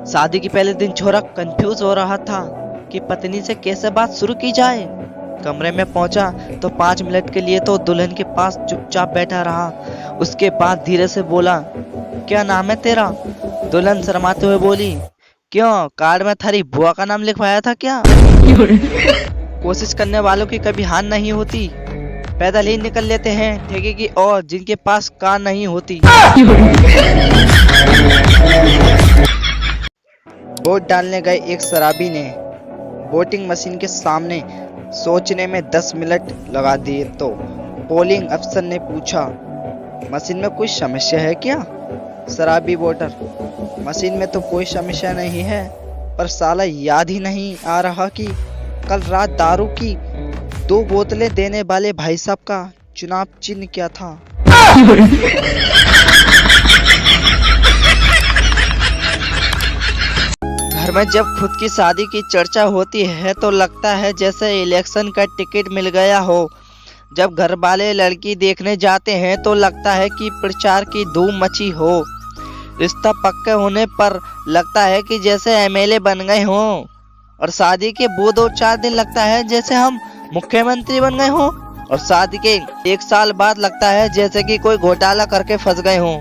शादी के पहले दिन छोरा कंफ्यूज हो रहा था कि पत्नी से कैसे बात शुरू की जाए। कमरे में पहुंचा तो 5 मिनट के लिए तो दुल्हन के पास चुपचाप बैठा रहा। उसके बाद धीरे से बोला, क्या नाम है तेरा? दुल्हन शर्माते हुए बोली, क्यों, कार्ड में थारी बुआ का नाम लिखवाया था क्या? कोशिश करने वालों की कभी हार नहीं होती, पैदल ही निकल लेते हैं ठेके की और जिनके पास कार नहीं होती। वोट डालने गए एक शराबी ने वोटिंग मशीन के सामने सोचने में 10 मिनट लगा दिए तो पोलिंग अफसर ने पूछा, मशीन में कोई समस्या है क्या? शराबी वोटर, मशीन में तो कोई समस्या नहीं है, पर साला याद ही नहीं आ रहा कि कल रात दारू की 2 बोतलें देने वाले भाई साहब का चुनाव चिन्ह क्या था? घर में जब खुद की शादी की चर्चा होती है तो लगता है जैसे इलेक्शन का टिकट मिल गया हो। जब घर वाले लड़की देखने जाते हैं तो लगता है कि प्रचार की धूम मची हो। रिश्ता पक्के होने पर लगता है कि जैसे एमएलए बन गए हों, और शादी के वो 2-4 दिन लगता है जैसे हम मुख्यमंत्री बन गए हों, और शादी के 1 साल बाद लगता है जैसे कि कोई घोटाला करके फंस गए हों।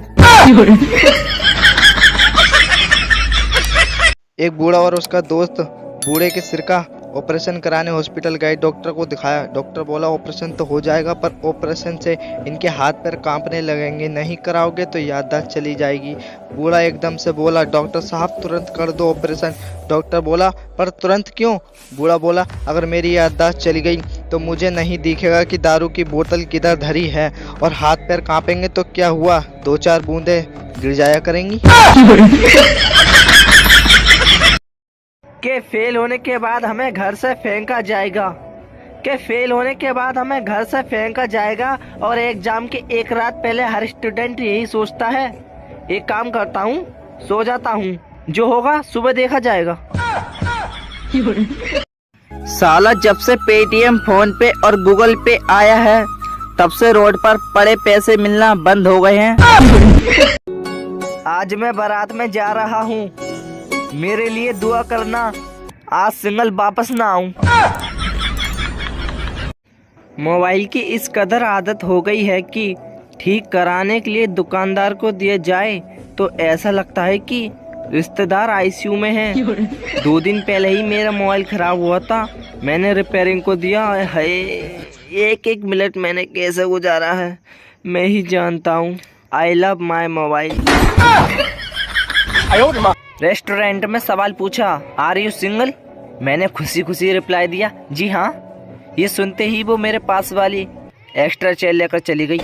एक बूढ़ा और उसका दोस्त बूढ़े के सिर का ऑपरेशन कराने हॉस्पिटल गए। डॉक्टर को दिखाया। डॉक्टर बोला, ऑपरेशन तो हो जाएगा, पर ऑपरेशन से इनके हाथ पैर कांपने लगेंगे, नहीं कराओगे तो याददाश्त चली जाएगी। बूढ़ा एकदम से बोला, डॉक्टर साहब तुरंत कर दो ऑपरेशन। डॉक्टर बोला, पर तुरंत क्यों? बूढ़ा बोला, अगर मेरी याददाश्त चली गई तो मुझे नहीं दिखेगा कि दारू की बोतल किधर धरी है, और हाथ पैर कांपेंगे तो क्या हुआ, 2-4 बूंदे गिर जाया करेंगी। के फेल होने के बाद हमें घर से फेंका जाएगा, के फेल होने के बाद हमें घर से फेंका जाएगा, और एग्जाम के 1 रात पहले हर स्टूडेंट यही सोचता है। एक काम करता हूँ, सो जाता हूँ, जो होगा सुबह देखा जाएगा। साला जब से पेटीएम, फोन पे और गूगल पे आया है तब से रोड पर पड़े पैसे मिलना बंद हो गए हैं। आज मैं बारात में जा रहा हूँ, मेरे लिए दुआ करना, आज सिंगल वापस ना आऊं। मोबाइल की इस कदर आदत हो गई है कि ठीक कराने के लिए दुकानदार को दिया जाए तो ऐसा लगता है कि रिश्तेदार आईसीयू में हैं। 2 दिन पहले ही मेरा मोबाइल खराब हुआ था, मैंने रिपेयरिंग को दिया है। 1-1 मिनट मैंने कैसे गुजारा है मैं ही जानता हूँ। I love my mobile. Restaurant में सवाल पूछा, आर यू सिंगल? मैंने खुशी खुशी रिप्लाई दिया, जी हाँ। ये सुनते ही वो मेरे पास वाली एक्स्ट्रा चेयर लेकर चली गई।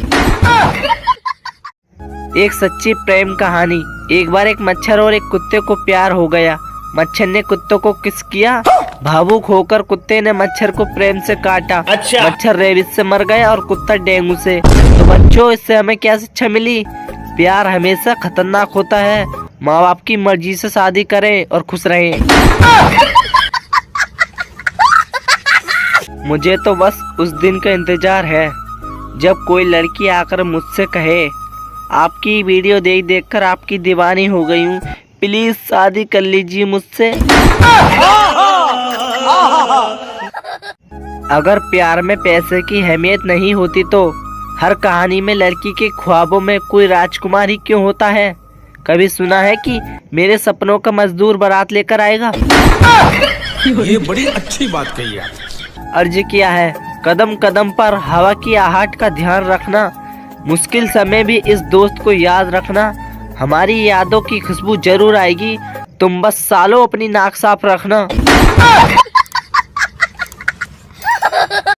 एक सच्ची प्रेम कहानी। एक बार एक मच्छर और एक कुत्ते को प्यार हो गया। मच्छर ने कुत्ते को किस किया, भावुक होकर कुत्ते ने मच्छर को प्रेम से काटा। अच्छा। मच्छर रेबीज से मर गया और कुत्ता डेंगू से। तो बच्चों, इससे हमें क्या शिक्षा मिली? प्यार हमेशा खतरनाक होता है। माँ बाप की मर्जी से शादी करें और खुश रहें। मुझे तो बस उस दिन का इंतजार है जब कोई लड़की आकर मुझसे कहे, आपकी वीडियो देख कर आपकी दीवानी हो गई हूँ, प्लीज शादी कर लीजिए मुझसे। अगर प्यार में पैसे की अहमियत नहीं होती तो हर कहानी में लड़की के ख्वाबों में कोई राजकुमार ही क्यों होता है? कभी सुना है कि मेरे सपनों का मजदूर बारात लेकर आएगा? ये बड़ी अच्छी बात कही है। अर्ज किया है, कदम कदम पर हवा की आहट का ध्यान रखना, मुश्किल समय भी इस दोस्त को याद रखना, हमारी यादों की खुशबू जरूर आएगी, तुम बस सालों अपनी नाक साफ रखना।